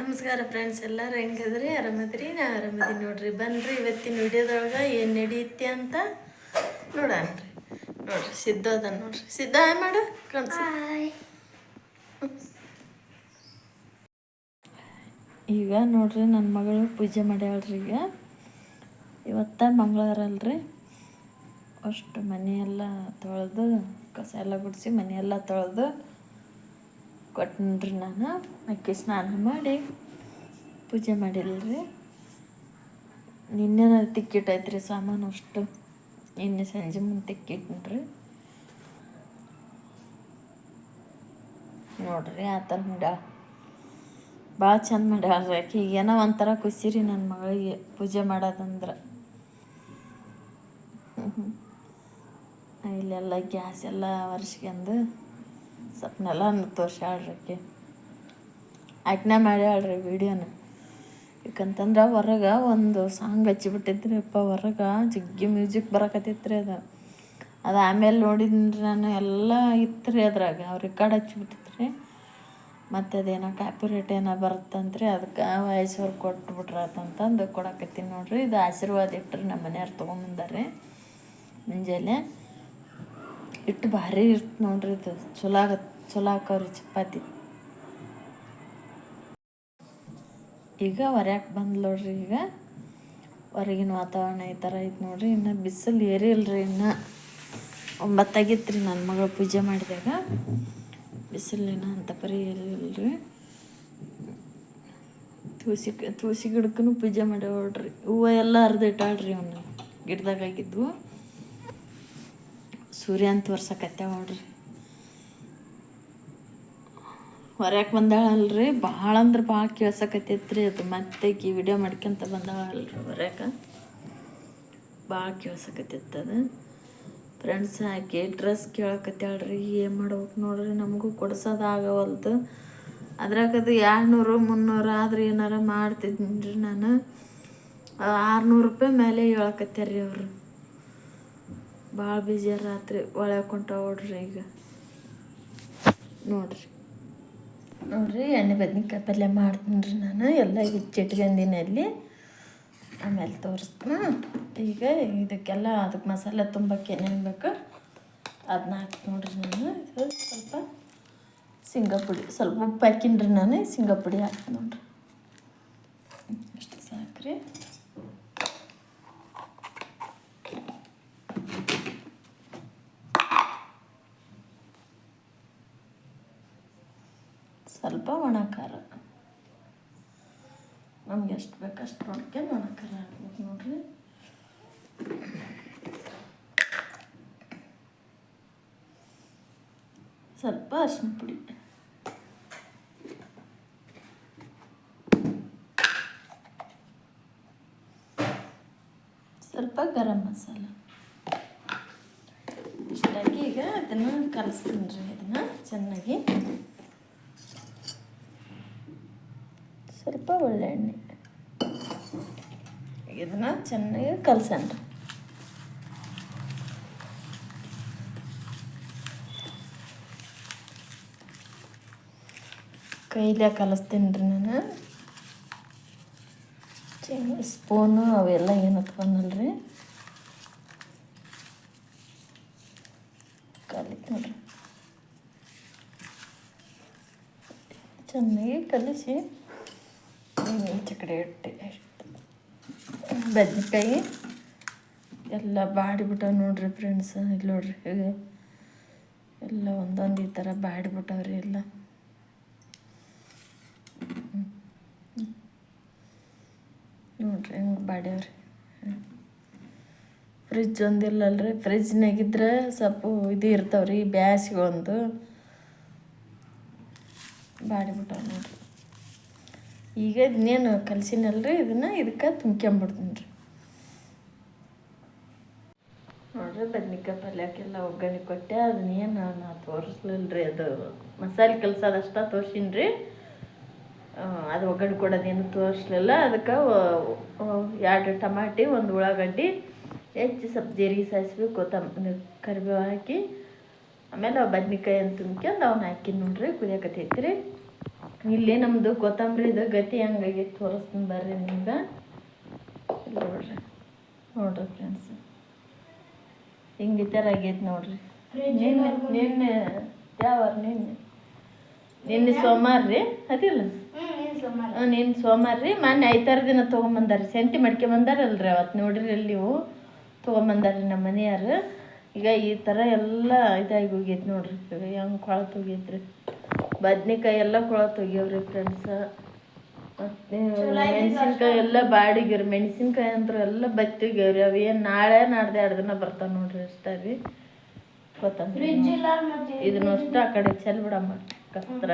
ನಮಸ್ಕಾರ ಫ್ರೆಂಡ್ಸ್, ಎಲ್ಲರೂ ಹೆಂಗದ್ರಿ? ಆರಾಮದ್ರಿ? ನಾ ಆರಾಮದೀನಿ ನೋಡ್ರಿ. ಬನ್ರಿ ಇವತ್ತಿನ ವಿಡಿಯೋದೊಳಗೆ ಏನು ನಡೆಯುತ್ತೆ ಅಂತ ನೋಡನ್ರಿ. ನೋಡ್ರಿ ಸಿದ್ಧ ಅದ ನೋಡ್ರಿ. ಸಿದ್ಧ ಮಾಡು ಕಣ್ಸ. ಈಗ ನೋಡ್ರಿ ನನ್ನ ಮಗಳು ಪೂಜೆ ಮಾಡ್ಯಾಳ್ರಿ. ಇವತ್ತ ಮಂಗಳವಾರ ಅಲ್ರಿ. ಅಷ್ಟು ಮನೆಯೆಲ್ಲ ತೊಳೆದು ಕಸ ಎಲ್ಲ ಗುಡಿಸಿ ಮನೆಯೆಲ್ಲ ತೊಳೆದು ಕೊಟ್ಟನ್ರಿ. ನಾನು ಅಕ್ಕಿ ಸ್ನಾನ ಮಾಡಿ ಪೂಜೆ ಮಾಡಿಲ್ರಿ. ನಿನ್ನೆ ತಿಕ್ಕಿಟ್ಟೈತ್ರಿ ಸಾಮಾನು ಅಷ್ಟು. ನಿನ್ನೆ ಸಂಜೆ ಮುಂದೆ ತಿಕ್ಕಿಟ್ನ್ರಿ. ನೋಡ್ರಿ ಆ ಥರ ಮಾಡ್ಯಾಳ. ಭಾಳ ಚಂದ ಮಾಡ್ಯಾಳ್ರಿ ಆಕೆ. ಏನೋ ಒಂಥರ ಖುಷಿ ರೀ ನನ್ನ ಮಗಳಿಗೆ ಪೂಜೆ ಮಾಡೋದಂದ್ರೆ. ಇಲ್ಲೆಲ್ಲ ಗ್ಯಾಸ್ ಎಲ್ಲ ಒರೆಸ್ಕೊಂಡು ಸ್ವಪ್ನೆಲ್ಲ ತೋರ್ಸ್ಯಾಳ್ರಿ ಆಕೆ. ಆಕೆನ ಮಾಡ್ಯಾಳ್ರಿ ವಿಡಿಯೋನ. ಯಾಕಂತಂದ್ರೆ ಹೊರಗೆ ಒಂದು ಸಾಂಗ್ ಹಚ್ಚಿಬಿಟ್ಟಿದ್ರಿ ಅಪ್ಪ. ಹೊರಗೆ ಜಗ್ಗಿ ಮ್ಯೂಸಿಕ್ ಬರಕತ್ತೈತ್ರಿ. ಅದು ಆಮೇಲೆ ನೋಡಿದ್ರಿ ನಾನು. ಎಲ್ಲ ಇತ್ತು ರೀ ಅದ್ರಾಗ. ಅವ್ರು ರೆಕಾರ್ಡ್ ಹಚ್ಚಿಬಿಟ್ಟಿದ್ರಿ. ಮತ್ತು ಅದೇನೋ ಕಾಪಿರೇಟ್ ಏನೋ ಬರುತ್ತಂತ್ರಿ. ಅದಕ್ಕೆ ವಾಯ್ಸ್ ಅವ್ರು ಕೊಟ್ಬಿಟ್ರತಂತಂದು ಕೊಡಕತ್ತೀನಿ ನೋಡ್ರಿ. ಇದು ಆಶೀರ್ವಾದ ಇಟ್ರಿ ನಮ್ಮ ಮನೆಯವ್ರು ತೊಗೊಂಬಂದಾರೆ ಮುಂಜಾನೆ. ಇಟ್ಟು ಭಾರಿ ಇರ್ತು ನೋಡ್ರಿ. ಇದು ಚಲೋ ಹಾಕವ್ರಿ ಚಪಾತಿ. ಈಗ ಹೊರ್ಯಾಕೆ ಬಂದು ನೋಡ್ರಿ. ಈಗ ಹೊರಗಿನ ವಾತಾವರಣ ಈ ಥರ ಐತೆ ನೋಡ್ರಿ. ಇನ್ನು ಬಿಸಿಲು ಏರಿಲ್ರಿ. ಇನ್ನು 9 ಆಗಿತ್ತು ರೀ ನನ್ನ ಮಗಳು ಪೂಜೆ ಮಾಡಿದಾಗ. ಬಿಸಿಲಿನ ಅಂತ ಪರಿ ಏರಿಲ್ರಿ. ತುಳಸಿ ಗಿಡಕ್ಕೂ ಪೂಜೆ ಮಾಡ್ಯಾಳ್ರಿ. ಹೂವು ಎಲ್ಲ ಹರಿದಿಟ್ಟಾಳ್ರಿ. ಅವನು ಗಿಡದಾಗಿದ್ವು ಸೂರ್ಯ ಅಂತ ತೋರ್ಸಕತ್ತಾವ ನೋಡ್ರಿ. ಹೊರ್ಯಾಕೆ ಬಂದಾಳಲ್ರಿ. ಭಾಳ ಅಂದ್ರೆ ಭಾಳ ಕೇಳ್ಸಕತ್ತೈತ್ರಿ ಅದು. ಮತ್ತೆ ವಿಡಿಯೋ ಮಾಡ್ಕೊಂತ ಬಂದಾಳಲ್ರಿ ಹೊರ್ಯಾಕೆ. ಭಾಳ ಕೇಳ್ಸಕತ್ತೈತದು. ಫ್ರೆಂಡ್ಸ್ ಆಕೆ ಡ್ರೆಸ್ ಕೇಳಕತ್ತಾಳ್ರಿ. ಏನು ಮಾಡ್ಬೇಕು ನೋಡ್ರಿ. ನಮಗೂ ಕೊಡ್ಸೋದು ಆಗವಲ್ದು. ಅದ್ರಾಗದು 200 300 ಆದ್ರೆ ಏನಾರ ಮಾಡ್ತಿದ್ನಿ ನಾನು. 600 ರೂಪಾಯಿ ಮೇಲೆ ಹೇಳಕತ್ತಾರ್ರಿ ಅವರು. ಭಾಳ ಬೇಜಾರು ರಾತ್ರಿ ಒಳಗೆ ಕೊಂಟಾವ ನೋಡ್ರಿ. ಈಗ ನೋಡ್ರಿ ಎಣ್ಣೆ ಬದ್ನಿಕಾಯಿ ಪಲ್ಯ ಮಾಡ್ತೀನಿ ರೀ ನಾನು. ಎಲ್ಲ ಹೆಚ್ಚಿಟ್ಕೊಂಡಿನಿ ಅಲ್ಲಿ. ಆಮೇಲೆ ತೋರಿಸ್ತೀನಿ. ಈಗ ಇದಕ್ಕೆಲ್ಲ ಅದಕ್ಕೆ ಮಸಾಲೆ ತುಂಬಕ್ಕೆ ಏನೇನು ಬೇಕು ಅದನ್ನ ಹಾಕಿ ನೋಡ್ರಿ ನಾನು. ಇದು ಸ್ವಲ್ಪ ಶೇಂಗಾ ಪುಡಿ, ಸ್ವಲ್ಪ ಉಪ್ಪು ಹಾಕಿನ್ರಿ ನಾನು. ಶೇಂಗಾ ಪುಡಿ ಹಾಕ್ತೀನಿ ನೋಡ್ರಿ. ಅಷ್ಟು ಸಾಕ್ರಿ. ಸ್ವಲ್ಪ ಒಣ ಖಾರ, ನಮ್ಗೆ ಎಷ್ಟು ಬೇಕು ಅಷ್ಟು ನೋಡ್ಕೊಂಡು ಒಣ ಖಾರ ಹಾಕ್ಬೇಕು ನೋಡ್ರಿ. ಸ್ವಲ್ಪ ಅರಿಶಿನ ಪುಡಿ, ಸ್ವಲ್ಪ ಗರಂ ಮಸಾಲ ಇಷ್ಟಾಗಿ ಈಗ ಅದನ್ನು ಕಲಿಸ್ತೀನಿ ರೀ. ಇದನ್ನು ಚೆನ್ನಾಗಿ ಸ್ವಲ್ಪ ಒಳ್ಳೆ ಎಣ್ಣೆ ಇದನ್ನು ಚೆನ್ನಾಗಿ ಕಲಸೋಣ. ಕೈಲೇ ಕಲಿಸ್ತೀನಿ ರೀ ನಾನು. ಸ್ಪೂನು ಅವೆಲ್ಲ ಏನು ಹತ್ಕೊಂಡಲ್ರಿ. ಕಲಿತು ನೋಡ್ರಿ. ಚೆನ್ನಾಗಿ ಕಲಿಸಿ ಈಚೆ ಕಡೆ ಇಟ್ಟು ಬದ್ನಿಕಾಯಿ ಎಲ್ಲ ಬಾಡಿಬಿಟ್ಟವ ನೋಡ್ರಿ ಫ್ರೆಂಡ್ಸ್. ಇಲ್ಲಿ ನೋಡ್ರಿ ಎಲ್ಲ ಒಂದೊಂದು ಈ ಥರ ಬಾಡಿಬಿಟ್ಟವ್ರಿ ಎಲ್ಲ. ನೋಡ್ರಿ ಹೆಂಗೆ ಬಾಡ್ಯಾವ್ರಿ. ಫ್ರಿಜ್ ಒಂದಿಲ್ಲಲ್ರಿ. ಫ್ರಿಜ್ನಾಗಿದ್ರೆ ಸ್ವಲ್ಪ ಇದು ಇರ್ತಾವ್ರಿ. ಬ್ಯಾಸಿಗೆ ಒಂದು ಬಾಡಿಬಿಟ್ಟವ ನೋಡ್ರಿ. ಈಗ ಇದನ್ನೇನು ಕಲಸಿನಲ್ರಿ ಇದನ್ನು ಇದಕ್ಕೆ ತುಂಬ್ಕೊಂಬಿಡ್ತೀನಿ ರೀ. ನೋಡ್ರಿ ಬದ್ನಿಕಾಯಿ ಪಲ್ಯಕ್ಕೆಲ್ಲ ಒಗ್ಗರಣೆ ಕೊಟ್ಟೆ. ಅದನ್ನೇನು ನಾ ತೋರಿಸ್ಲಿಲ್ಲ ರೀ. ಅದು ಮಸಾಲೆ ಕಲ್ಸೋದಷ್ಟ ತೋರ್ಸೀನಿ ರೀ. ಅದು ಒಗ್ಗರಣೆ ಕೊಡೋದೇನು ತೋರಿಸ್ಲಿಲ್ಲ. ಅದಕ್ಕೆ 2 ಟಮಾಟಿ, 1 ಉಳ್ಳಾಗಡ್ಡಿ ಹೆಚ್ಚಿ ಸ್ವಲ್ಪ ಜೀರಿಗೆ, ಸಾಸಿವೆ, ಕೊತ್ತಂಬರಿ, ಕರಿಬೇವು ಹಾಕಿ ಆಮೇಲೆ ಬದ್ನಿಕಾಯಿ ಅಂತ ತುಂಬ್ಕೊಂಡು ಅವ್ನ ಹಾಕಿ ನೋಡ್ರಿ. ಕುದಿಯಕತ್ತೈತಿ ರೀ. ಇಲ್ಲಿ ನಮ್ಮದು ಕೊತ್ತಂಬರಿದು ಗತಿ ಹಂಗಾಗಿ ತೋರಿಸ್ತೀನಿ ಬರ್ರಿ ನಿಮ್ಗೆ. ನೋಡ್ರಿ ನೋಡ್ರಿ ಫ್ರೆಂಡ್ಸ್, ಹಿಂಗೆ ಈ ಥರ ಆಗೈತೆ ನೋಡ್ರಿ. ನಿನ್ನೆ ಯಾವಾರ ನಿನ್ನೆ ಸೋಮವಾರ ರೀ ಅದಿಲ್ಲ, ನಿನ್ನ ಸೋಮವಾರ ರೀ. ಮೊನ್ನೆ 5 ದಿನ ತೊಗೊಂಬಂದಾರಿ, ಸಂತಿ ಮಾಡ್ಕೊಂಬಂದಾರಲ್ರಿ ಅವತ್ತು ನೋಡ್ರಿ ಅಲ್ಲಿ ನೀವು ತೊಗೊಂಬಂದಾರಿ ನಮ್ಮ ಮನೆಯವ್ರು. ಈಗ ಈ ಥರ ಎಲ್ಲ ಇದಾಗಿ ಹೋಗೈತೆ ನೋಡ್ರಿ, ಹೆಂಗೆ ಕೊಳತು ಹೋಗೈತ್ರಿ. ಬದ್ನಿಕಾಯಿ ಎಲ್ಲ ಕೊಳತು ಹೋಗ್ಯಾವ್ರಿ ಫ್ರೆಂಡ್ಸ. ಮತ್ತು ಮೆಣಸಿನ್ಕಾಯಿ ಎಲ್ಲ ಬಾಡಿಗೆವ್ರಿ. ಮೆಣಸಿನ್ಕಾಯಿ ಅಂದ್ರೆ ಎಲ್ಲ ಬತ್ತಿ ಹೋಗ್ಯಾವ್ರಿ. ಅವೇನು ನಾಳೆ ನಾಡ್ದು 2 ದಿನ ಬರ್ತಾವೆ ನೋಡ್ರಿ. ಅಷ್ಟೇ ರೀ ಕೊತ್ತಂಬರಿ. ಇದನ್ನ ಅಷ್ಟು ಆ ಕಡೆ ಚೆಲ್ಲಿ ಬಿಡಮ್ಮ. ಕಸ್ತ್ರ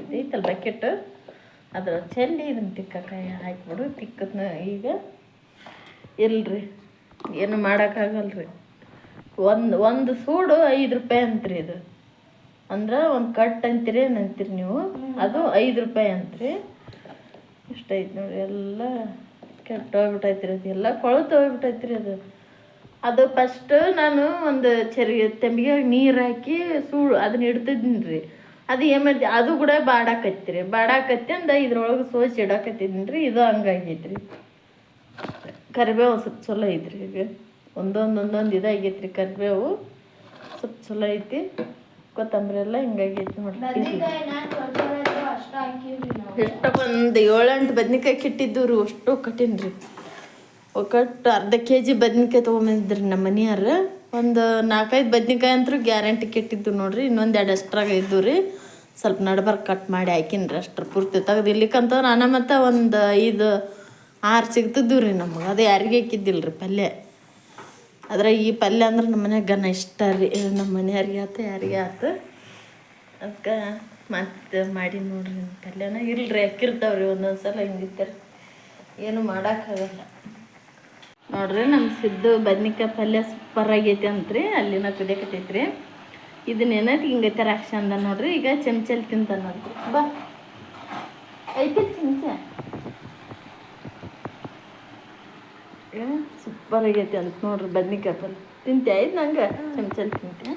ಇದೈತಲ್ಲ ಬಕೆಟ್, ಅದ್ರ ಚೆಲ್ಲಿ ಇದನ್ನ ತಿಕ್ಕಕಾಯಿ ಹಾಕಿಬಿಡು. ತಿಕ್ಕದ್ನ ಈಗ ಇಲ್ರಿ ಏನು ಮಾಡೋಕ್ಕಾಗಲ್ರಿ. ಒಂದು ಸೂಡು 5 ರೂಪಾಯಿ ಅಂತ್ರಿ. ಇದು ಅಂದ್ರೆ ಒಂದು ಕಟ್ ಅಂತೀರಿ ಏನಂತೀರಿ ನೀವು, ಅದು 5 ರೂಪಾಯಿ ಅಂತ್ರಿ. ಇಷ್ಟೈತೆ ನೋಡ್ರಿ, ಎಲ್ಲ ಕೆಟ್ಟ ಹೋಗ್ಬಿಟ್ಟೈತ್ರಿ. ಅದು ಎಲ್ಲ ಕೊಳತು ಹೋಗ್ಬಿಟ್ಟೈತ್ರಿ. ಅದು ಫಸ್ಟ್ ನಾನು ಒಂದು ತೆಂಬಿಗೆ ನೀರು ಹಾಕಿ ಅದನ್ನ ಇಡ್ತಿದ್ದೀನಿ ರೀ. ಅದು ಏನು ಮಾಡ್ತಿ, ಅದು ಕೂಡ ಬಾಡಾಕತ್ತಿ ಅಂದ ಇದ್ರೊಳಗೆ ಸೋಸಿ ಇಡಾಕತ್ತಿದ್ದೀನಿ ರೀ. ಇದು ಹಂಗಾಗೈತ್ರಿ. ಕರಿಬೇವು ಸ್ವಲ್ಪ ಚಲೋ ಐತ್ರಿ. ಈಗ ಒಂದೊಂದು ಇದಾಗೈತ್ರಿ. ಕರಿಬೇವು ಸ್ವಲ್ಪ ಚಲೋ ಐತಿ. ಕೊತ್ತಂಬರಿ ಎಲ್ಲ ಹಿಂಗಾಗೈತಿ ನೋಡ್ರಿ. ಎಷ್ಟು ಒಂದು 7-8 ಬದ್ನಿಕಾಯಿ ಕೆಟ್ಟಿದ್ದು ರೀ. ಅಷ್ಟು ಕಟ್ಟಿನ್ರಿ. ಒಟ್ಟು ಅರ್ಧ kg ಬದ್ನಿಕಾಯಿ ತೊಗೊಂಬಂದಿದ್ರಿ ನಮ್ಮ ಮನೆಯವ್ರು. ಒಂದು 4-5 ಬದ್ನಿಕಾಯಿ ಅಂತೂ ಗ್ಯಾರಂಟಿ ಕೆಟ್ಟಿದ್ದು ನೋಡ್ರಿ. ಇನ್ನೊಂದು 2 ಎಷ್ಟ್ರಾಗ ಇದ್ದು ರೀ. ಸ್ವಲ್ಪ ನಡ್ಬರ್ಕ್ ಕಟ್ ಮಾಡಿ ಹಾಕಿನ್ರಿ. ಅಷ್ಟ್ರ ಪೂರ್ತಿ ತೆಗ್ದು ಇಲ್ಲಿಕ್ಕಂತ ನಾನು ಮತ್ತು ಒಂದು 5-6 ಸಿಗ್ತಿದ್ದು ರೀ ನಮಗೆ. ಅದು ಯಾರಿಗೆ ಹಾಕಿದ್ದಿಲ್ಲ ರೀ ಪಲ್ಯ. ಆದ್ರೆ ಈ ಪಲ್ಯ ಅಂದ್ರೆ ನಮ್ಮ ಮನ್ಯಾಗ ಗನ ಇಷ್ಟ ರೀ. ನಮ್ಮ ಮನೆಯವ್ರಿಗೆ ಆಯ್ತು ಯಾರಿಗೆ ಆಯ್ತು. ಅದಕ್ಕೆ ಮತ್ತೆ ಮಾಡಿ ನೋಡ್ರಿ. ಪಲ್ಯನ ಇಲ್ರಿ ಅಕ್ಕಿರ್ತಾವ್ರಿ ಒಂದೊಂದು ಸಲ ಹಿಂಗಿರ್ತಾರೆ, ಏನು ಮಾಡೋಕ್ಕಾಗಲ್ಲ ನೋಡ್ರಿ. ನಮ್ಮ ಸಿದ್ದು ಬದ್ನಿಕಾಯಿ ಪಲ್ಯ ಸೂಪರ್ ಆಗೈತಿ ಅಂತ್ರಿ. ಅಲ್ಲಿನ ಕುದಿಯಕತ್ತೈತ್ರಿ. ಇದನ್ನೇನೈತಿ ಹಿಂಗೆ ಥರ ಅಂದ ನೋಡ್ರಿ. ಈಗ ಚಮಚಲ್ಲಿ ತಿಂತಾನ ನೋಡ್ರಿ. ಬಾ ಐತಿ ಚಮಚ. ಸೂಪರ್ ಆಗೈತಿ ಅಂತ ನೋಡ್ರಿ ಬದ್ನಿಕಾಯಿ ಪಲ್ಯ. ತಿಂತೆ ಆಯ್ತು ನಂಗೆ ಚಮಚಲ್ಲಿ ತಿಂತೆ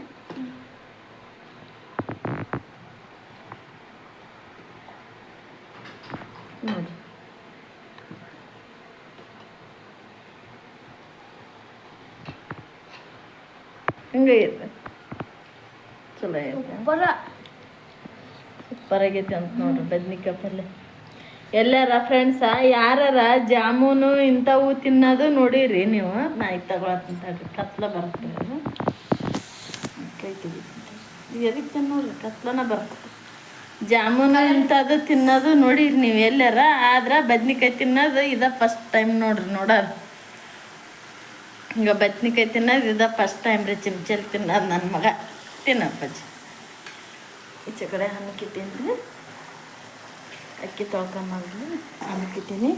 ನೋಡಿ. ಹಿಂಗೆ ಐತೆ ಚಲೋ ಐತೆ, ಸೂಪರ್ ಆಗೈತಿ ಅಂತ ನೋಡ್ರಿ ಬದ್ನಿಕಾಯಿ ಪಲ್ಯ. ಎಲ್ಲಾರ ಫ್ರೆಂಡ್ಸ ಯಾರಾರ ಜಾಮೂನು ಇಂಥವು ತಿನ್ನೋದು ನೋಡಿರಿ ನೀವು. ನಾ ಇದು ತಗೊಳತ್ತಂತೇಳ್ರಿ, ಕತ್ಲ ಬರುತ್ತೆ ಅದು ಕೈ ತೆಗಿತೀನಿ. ಎದಕ್ಕೆ ನೋಡ್ರಿ ಕತ್ಲನ ಬರ್ತದೆ. ಜಾಮೂನು ಇಂಥದ್ದು ತಿನ್ನೋದು ನೋಡಿರಿ ನೀವು ಎಲ್ಲಾರ. ಆದ್ರೆ ಬದ್ನಿಕಾಯಿ ತಿನ್ನೋದು ಇದು ಫಸ್ಟ್ ಟೈಮ್ ನೋಡ್ರಿ ನೋಡೋದು. ಹಿಂಗೆ ಬದ್ನಿಕಾಯಿ ತಿನ್ನೋದು ಇದು ಫಸ್ಟ್ ಟೈಮ್ ರೀ. ಚಮಚಲ್ಲಿ ತಿನ್ನೋದು ನನ್ನ ಮಗ ತಿನ್ನಪ್ಪಜ್ಜಿ. ಈಚೆ ಕಡೆ ಅನ್ನಕ್ಕಿಟ್ಟೀನಿ, ಅಕ್ಕಿ ತೊಳ್ಕೊಂಬಂದು ಅನ್ನಕ್ಕಿಟ್ಟೀನಿ.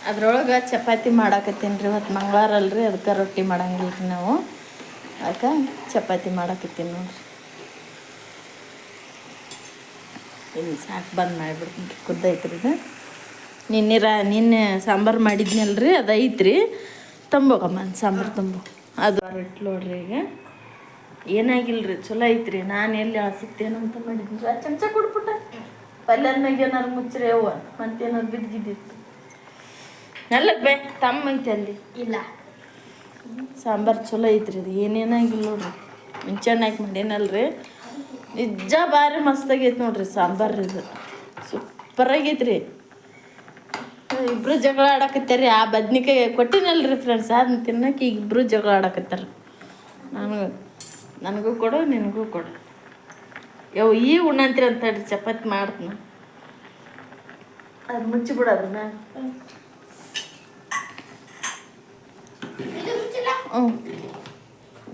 ಅದ್ರೊಳಗೆ ಚಪಾತಿ ಮಾಡಾಕತ್ತೀನಿ ರೀ. ಇವತ್ತು ಮಂಗಳವಾರ ಅಲ್ರಿ, ಅದಕ್ಕೆ ರೊಟ್ಟಿ ಮಾಡಂಗಿಲ್ಲ ರೀ ನಾವು. ಅದಕ್ಕೆ ಚಪಾತಿ ಮಾಡಾಕತ್ತೀನಿ ನೋಡ್ರಿ. ಇನ್ನು ಸಾಕು ಬಂದು ಮಾಡಿಬಿಡ್ತೀನಿ ರೀ. ಕುದ್ದೈತ್ರಿ ಇದು. ನಿನ್ನೆ ಸಾಂಬಾರು ಮಾಡಿದ್ನಲ್ರಿ, ಅದು ಐತ್ರಿ. ತಂಬೋಗಮ್ಮ ಸಾಂಬಾರು ತಂಬು. ಅದು ರೊಟ್ಟಿ ನೋಡ್ರಿ. ಈಗ ಏನಾಗಿಲ್ಲ ರೀ, ಚಲೋ ಐತ್ರಿ. ನಾನು ಎಲ್ಲಿ ಹಸುತ್ತೇನೋ ಅಂತ ಮಾಡಿದ್ನಿ. ಚಮಚ ಕೊಡ್ಬಿಟ್ಟ ಪಲ್ಯದ ಮ್ಯಾಗ ಏನಾರು ಮುಚ್ಚ್ರಿ ಅವ್ವ, ಮತ್ತೇನಾರು ಬಿದ್ದಿದ್ದಿತ್ತು. ನಲ್ಲಕ್ಕೆ ಬೇ ತಮ್ಮ ಐತೆ ಅಲ್ಲಿ ಇಲ್ಲ. ಸಾಂಬಾರು ಚಲೋ ಐತ್ರಿ. ಇದು ಏನೇನಾಗಿಲ್ಲ ನೋಡ್ರಿ. ಮುಂಚೆಣ್ಣೆ ಹಾಕಿ ಮಾಡೇನಲ್ರಿ. ನಿಜ ಭಾರಿ ಮಸ್ತಾಗೈತೆ ನೋಡ್ರಿ ಸಾಂಬಾರು. ಇದು ಸೂಪರ್ ಆಗೈತ್ರಿ. ಇಬ್ಬರು ಜಗಳ ಆಡಕತ್ತಾರಿ. ಆ ಬದ್ನಿಕಾಯಿ ಕೊಟ್ಟಿನಲ್ರಿ ಫ್ರೆಂಡ್ಸ್, ಅದನ್ನ ತಿನ್ನಕ್ಕೆ ಈಗ ಇಬ್ಬರು ಜಗಳ ಆಡಕತ್ತಾರ. ನನಗೂ ಕೊಡು ನಿನಗೂ ಕೊಡು. ಈಗ ಉಣ್ಣಂತೀರ ಅಂತ ಹೇಳ್ರಿ. ಚಪಾತಿ ಮಾಡ್ತೀನಿ, ಅದು ಮುಚ್ಚಿಬಿಡೋದನ್ನ.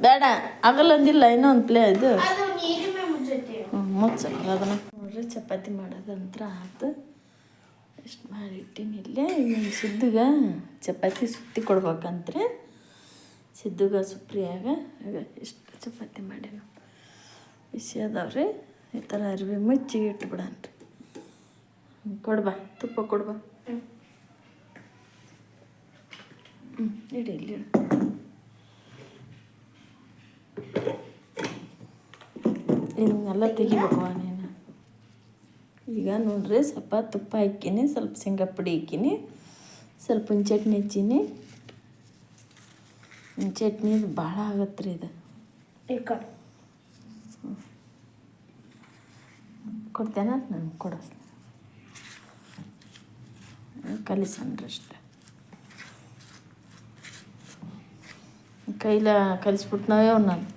ಬೇಡ ಆಗಲ್ಲ ಅಂದಿಲ್ಲ. ಇನ್ನೊಂದು ಪ್ಲೇ ಇದು ಮುಚ್ಚ ಅದನ್ನ ನೋಡ್ರಿ. ಚಪಾತಿ ಮಾಡೋದಂತ್ರ ಆಯ್ತು. ಇಷ್ಟು ಮಾಡಿ ಇಟ್ಟಿನಿ ಇಲ್ಲೇ. ಇನ್ನು ಸಿದ್ದುಗ ಚಪಾತಿ ಸುತ್ತಿ ಕೊಡ್ಬೇಕಂತ್ರಿ. ಸಿದ್ದುಗ ಸುಪ್ರಿಯಾಗ ಇಷ್ಟು ಚಪಾತಿ ಮಾಡಿ ಬಿಸಿ ಅದಾವ್ರಿ. ಈ ಥರ ಅರಿವಿ ಮುಚ್ಚಿ ಇಟ್ಬಿಡನ್ರಿ. ಕೊಡ್ಬಾ ತುಪ್ಪ ಕೊಡ್ಬಾ. ಇಡಿ ಇಲ್ಲಿ ಇದನ್ನೆಲ್ಲ ತೆಗಿಬೇಕು ನೀನು. ಈಗ ನೋಡ್ರಿ ಸ್ವಲ್ಪ ತುಪ್ಪ ಹಾಕೀನಿ, ಸ್ವಲ್ಪ ಶೇಂಗಾ ಪುಡಿ ಹಾಕೀನಿ, ಸ್ವಲ್ಪ ಚಟ್ನಿ ಹಚ್ಚೀನಿ. ಚಟ್ನಿ ಭಾಳ ಆಗತ್ತೆ ರೀ ಇದು. ಕೊಡ್ತೇನೆ ನಾನು ಕೊಡ ಕಲಿಸಣ್ರಿ ಅಷ್ಟೆ. ಕೈಲ ಕಲಿಸ್ಬಿಟ್ಟು ನಾವೇ ನಾನು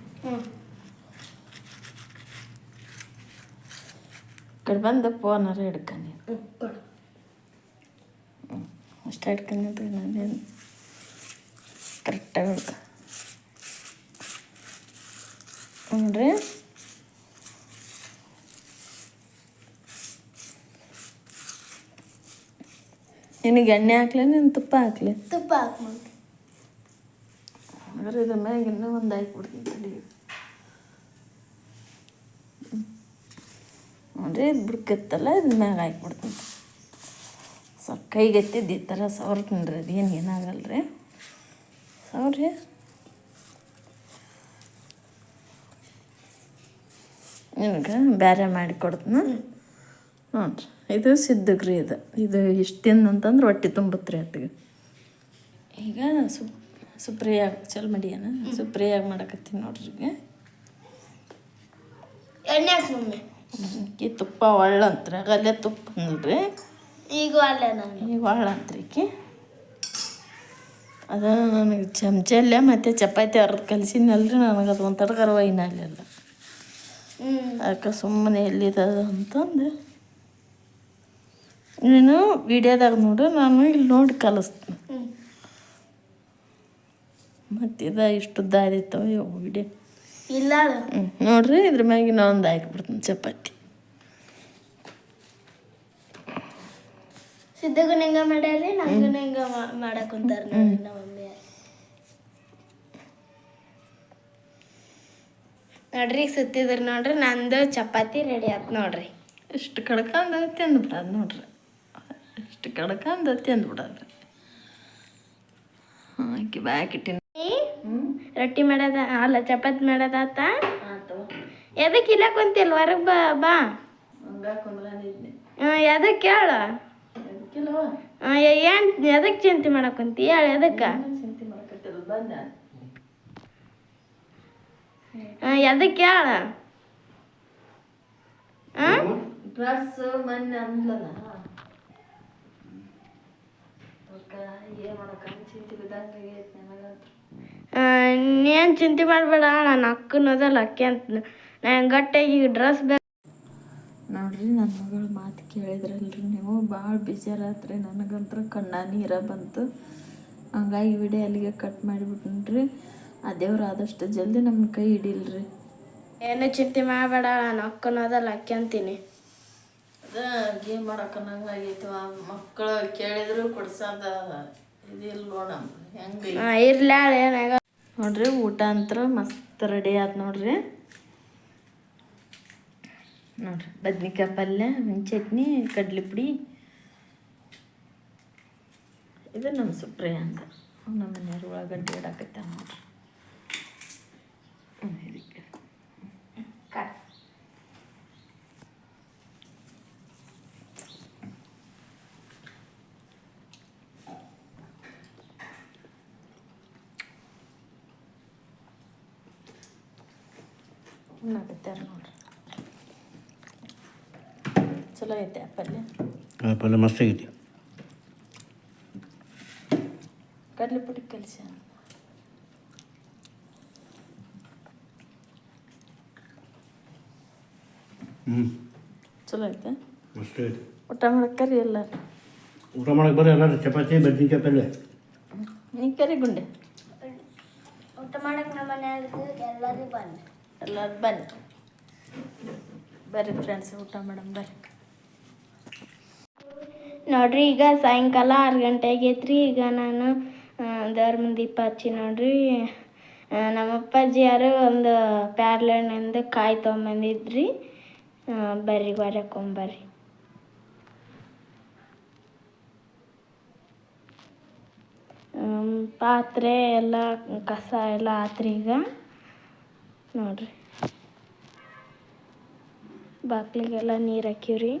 ಕಡೆ ಬಂದು ಫೋನಾರ ಹಿಡ್ಕೊಂಡು ಅಷ್ಟೇ ಹಿಡ್ಕೊಂಡಿದ್ರಿ ನಾನೇನು ಕರೆಕ್ಟಾಗಿ ಹಿಡ್ಕ ನೋಡ್ರಿ. ನಿನಗೆ ಎಣ್ಣೆ ಹಾಕ್ಲಿ ನೀನು ತುಪ್ಪ ಹಾಕ್ಲಿ? ತುಪ್ಪ ಹಾಕ್ಬೇಕು. ಹಾಗಾದ್ರೆ ಇದ್ರ ಮ್ಯಾಗ ಇನ್ನೂ ಒಂದು ಹಾಕ್ಬಿಡ್ತೀನಿ ತಡಿ. ನೋಡ್ರಿ ಇದು ಬಿಡ್ಕತ್ತಲ್ಲ, ಇದ್ರ ಮ್ಯಾಗ ಹಾಕ್ಬಿಡ್ತೀನಿ. ಸ್ವಲ್ಪ ಕೈಗೆತ್ತಿದ್ದು ಈ ಥರ ಸವರ್ತೀನಿ ರೀ. ಅದೇನು ಏನಾಗಲ್ಲ ರೀ, ಸವ್ರಿ. ನಿನಗೆ ಬೇರೆ ಮಾಡಿ ಕೊಡ್ತೀನಿ ನೋಡ್ರಿ. ಇದು ಸಿದ್ದಗ್ರಿ. ಇದು ಇಷ್ಟು ತಿಂದಂತಂದ್ರೆ ಹೊಟ್ಟೆ ತುಂಬುತ್ತೆ ಅತ್ತಿಗೆ. ಈಗ ಸುಪ್ರಿಯಾಗಿ ಚಲ್ ಮಡಿಯನ ಸುಪ್ರಿಯಾಗಿ ಮಾಡಕತ್ತೀನಿ ನೋಡ್ರಿ. ಈಗ ಎಣ್ಣೆ ಹಾಕಿ ಈ ತುಪ್ಪ ಒಳ್ಳಂತ್ರ ಅಲ್ಲೇ ತುಪ್ಪ ಅಂದ್ರಿ. ಈಗ ಒಳ್ಳೆ ಈಗ ಒಳ್ಳಂತ್ರಿ ಈಕಿ. ಅದು ನನಗೆ ಚಮಚಲ್ಲೇ ಮತ್ತು ಚಪಾತಿ ಅರ್ದು ಕಲಿಸಿನಲ್ರಿ. ನನಗೆ ಅದು ಒಂಥರ ಗರ್ವೈನ ಅಲ್ಲೆಲ್ಲ. ಅದಕ್ಕೆ ಸುಮ್ಮನೆ ಎಲ್ಲಿದೆ ಅಂತಂದು ನೀನು ವಿಡಿಯೋದಾಗ ನೋಡು, ನಾನು ಇಲ್ಲಿ ನೋಡಿ ಕಲಿಸ್ತೀನಿ. ಮತ್ತು ಇಷ್ಟುದ್ದ ಆದಿತ್ತವ ಇವು ವಿಡಿಯೋ ಇಲ್ಲ. ನೋಡ್ರಿ ಇದ್ರ ಮ್ಯಾಗ ಇನ್ನೊಂದು ಹಾಕ್ಬಿಡ್ತೀನಿ ಚಪಾತಿ. ಸಿದ್ದಗನ ಹೆಂಗ ಮಾಡ್ಯಾರಿ, ನಂಗನ ಹೆಂಗ ಮಾಡಕ್ಕಂತಾರ ನೋಡಿ ನಮ್ಮ ಮಮ್ಮಿ. ನೋಡ್ರಿ ಈಗ ಸುತ್ತಿದ್ರಿ ನೋಡ್ರಿ, ನಂದು ಚಪಾತಿ ರೆಡಿ ಆಯ್ತು ನೋಡ್ರಿ. ಇಷ್ಟು ಕಡ್ಕಂದು ತಿಂದ್ಬಿಡೋದು ನೋಡ್ರಿ. ಇಷ್ಟು ಕಡ್ಕಂದು ತಿಂದ್ಬಿಡೋದ್ರಿ. ಹಾಕಿ ಬ್ಯಾಕಿಟ್ಟಿನ ರೊಟ್ಟಿ ಮಾಡೋದ ಅಲ್ಲ ಚಪಾತಿ ಮಾಡೋದಾತ. ಎದಕ್ಕೆ ಇಲ್ಲ ಕುಂತಿಲ್ಲ ಹೊರಗೆ ಬಾ ಬಾ. ಎದಕ್ಕೆ ಹೇಳು. ಏನು ಎದಕ್ಕೆ ಚಿಂತೆ ಮಾಡಕ್ಕಂತಿ ಹೇಳು. ಎದಕ್ಕೆ ಎದಕ್ಕೆ ಹೇಳು. ಡ್ರೆಸ್ ಮೊನ್ನೆ ಅಂದ್ಲಲ್ಲ, ಏನು ಮಾಡಕ್ಕೆ ಚಿಂತೆ ಬಿದ್ದಂಗೆ ಆಗೈತೆ ನನಗಂತೂ. ನೀನು ಚಿಂತೆ ಮಾಡಬೇಡ, ನಾನು ಅಕ್ಕನದಲ್ಲ ಅಕ್ಕಿ ಅಂತ ನಾನು ಗಟ್ಟಿಯಾಗಿ ಡ್ರೆಸ್ ಬೇಕು ನೋಡ್ರಿ. ನನ್ನ ಮಗಳು ಮಾತು ಕೇಳಿದ್ರಲ್ರಿ ನೀವು, ಭಾಳ ಬೇಜಾರಾತ್ರಿ. ನನಗಂತೂ ಕಣ್ಣ ನೀರ ಬಂತು. ಹಂಗಾಗಿ ವಿಡಿಯೋ ಅಲ್ಲಿಗೆ ಕಟ್ ಮಾಡಿಬಿಟ್ರಿ. ಆ ದೇವ್ರು ಆದಷ್ಟು ಜಲ್ದಿ ನಮ್ಮ ಕೈ ಹಿಡಿಲ್ರಿ. ಏನು ಚಿಂತೆ ಮಾಡಬೇಡ, ನಾನು ಅಕ್ಕನದಲ್ಲ ಅಕ್ಕಿ ಅಂತೀನಿ. ಅದ ಗೇಮ್ ಮಾಡಕ್ಕೆ ನಂಗೆ ಆಗೈತು. ಆ ಮಕ್ಕಳು ಕೇಳಿದ್ರು ಕೊಡ್ಸೋದ ಇದಿಲ್ಲ ನೋಡಮ್ಮ ಹೆಂಗೆ ಇರ್ಲ ಏನಾಗ. ನೋಡ್ರಿ ಊಟ ಅಂತರ ಮಸ್ತ್ ರೆಡಿ ಆಯ್ತು ನೋಡ್ರಿ. ನೋಡ್ರಿ ಬದ್ನಿಕಾಯಿ ಪಲ್ಯ, ಚಟ್ನಿ, ಕಡ್ಲಿ ಪುಡಿ. ಇದು ನಮ್ಮ ಸುಪ್ರಿಯ ಅಂತ ನಮ್ಮ ಮನೆಯವ್ರು ಉಳ್ಳಾಗಡ್ಡಿ ಇಡಾಕತ್ತ ನೋಡ್ರಿ. ಇದಕ್ಕೆ ಮಾಡತ್ತಾರ ನೋಡ್ರಿ. ಚಲೋ ಐತೆ ಪಲ್ಯ. ಪಲ್ಯ ಮಸ್ತ್ ಆಗೈತಿ. ಕಡ್ಲೆ ಪುಡಿ ಕಲಿಸಿ ಚಲೋ ಐತೆ. ಮಸ್ತ್ ಐತಿ. ಊಟ ಮಾಡಕ್ಕೆ ಕರಿ ಎಲ್ಲರೂ. ಊಟ ಮಾಡಕ್ಕೆ ಬರ್ರಿ ಎಲ್ಲರೂ. ಚಪಾತಿ ಬದ್ನಿಕಾಯಿ ಪಲ್ಯ. ನೀ ಕರಿ ಗುಂಡೆ. ಊಟ ಮಾಡಕ್ಕೆ ನಮ್ಮ ಮನೆಯವ್ರಿಗೆ ಎಲ್ಲರೂ ಬನ್ನಿ. ಎಲ್ಲರೂ ಬನ್ನಿ ಬರ್ರಿ ಫ್ರೆಂಡ್ಸ್, ಊಟ ಮಾಡಮ್ ಬರ್ರಿ. ನೋಡ್ರಿ ಈಗ ಸಾಯಂಕಾಲ 6 ಗಂಟೆ ಆಗೈತ್ರಿ. ಈಗ ನಾನು ದೇವ್ರ ಮುಂದೆ ದೀಪ ಹಚ್ಚಿ ನೋಡ್ರಿ. ನಮ್ಮ ಅಪ್ಪಾಜಿ ಯಾರು ಒಂದು ಪ್ಯಾರ್ಲೆಣ್ಣಿಂದ ಕಾಯಿ ತೊಗೊಂಬಂದಿದ್ರಿ. ಬರ್ರಿ ಬರ್ರಿ. ಪಾತ್ರೆ ಎಲ್ಲ ಕಸ ಎಲ್ಲ ಆತ್ರಿ ಈಗ ನೋಡ್ರಿ. ಬಾಕ್ಲಿಗೆಲ್ಲ ನೀರು ಹಾಕಿವ್ರಿ.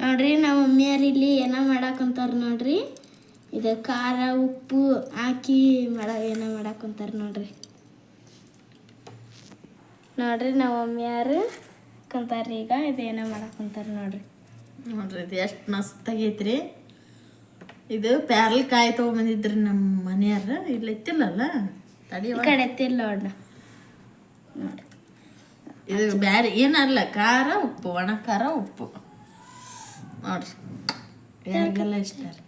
ನೋಡ್ರಿ ನಮ್ಮ ಮಮ್ಮಿಯರು ಇಲ್ಲಿ ಏನೋ ಮಾಡಾಕಂತಾರ ನೋಡ್ರಿ. ಇದು ಖಾರ ಉಪ್ಪು ಹಾಕಿ ಏನೋ ಮಾಡಾಕಂತಾರ ನೋಡ್ರಿ. ನೋಡ್ರಿ ನಮ್ಮ ಮಮ್ಮಿಯರು ಕುಂತಾರ್ರಿ ಈಗ ಇದೇನೋ ಮಾಡಾಕಂತಾರ ನೋಡ್ರಿ. ನೋಡ್ರಿ ಇದು ಎಷ್ಟು ಮಸ್ತ್ ಆಗೈತ್ರಿ. ಇದು ಪ್ಯಾರ್ಲಕಾಯಿ ತೊಗೊಂಬಂದಿದ್ರಿ ನಮ್ಮ ಮನೆಯವ್ರ. ಇಲ್ಲಿ ಎತ್ತಿಲ್ಲಲ್ಲ ತಡಿ ಈ ಕಡೆ ಎತ್ತಿಲ್ಲ ನೋಡ್ರಿ. ನೋಡ್ರಿ ಇದು ಬ್ಯಾರೆ ಏನಲ್ಲ, ಖಾರ ಉಪ್ಪು, ಒಣ ಖಾರ ಉಪ್ಪು. ನೋಡ್ರಿ ಯಾರಿಗೆಲ್ಲ ಇಷ್ಟ ರೀ.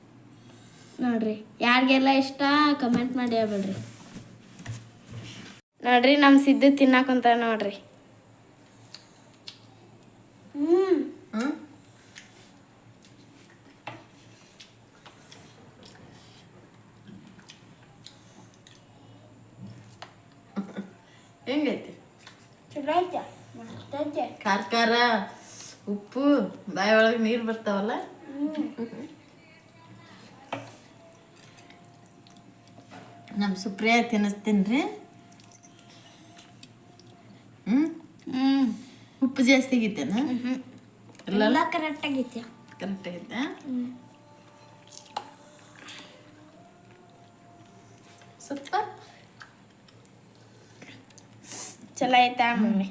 ನೋಡ್ರಿ ಯಾರಿಗೆಲ್ಲ ಇಷ್ಟ ಕಮೆಂಟ್ ಮಾಡಿ ಹೇಳ್ಬೇಡ್ರಿ. ನೋಡ್ರಿ ನಮ್ಮ ಸಿದ್ದು ತಿನ್ನಾಕಂತ ನೋಡ್ರಿ. ಹ್ಮ್ ಹೆಂಗೈತಿ? ಖಾರ ಖಾರ ಉಪ್ಪು ಬಾಯಿ ಒಳಗೆ ನೀರು ಬರ್ತಾವಲ್ಲ. ನಮ್ಮ ಸುಪ್ರಿಯ ತಿನ್ನಿಸ್ತೀನಿ ರೀ. ಉಪ್ಪು ಜಾಸ್ತಿ ಆಗೈತೇನ? ಎಲ್ಲ ಕರೆಕ್ಟ್ ಆಗೈತಿ. ಕರೆಕ್ಟ್ ಆಗೈತೆ. ಸ್ವಲ್ಪ ಚಲೋ ಆಯ್ತಾ ಮಮ್ಮಿ?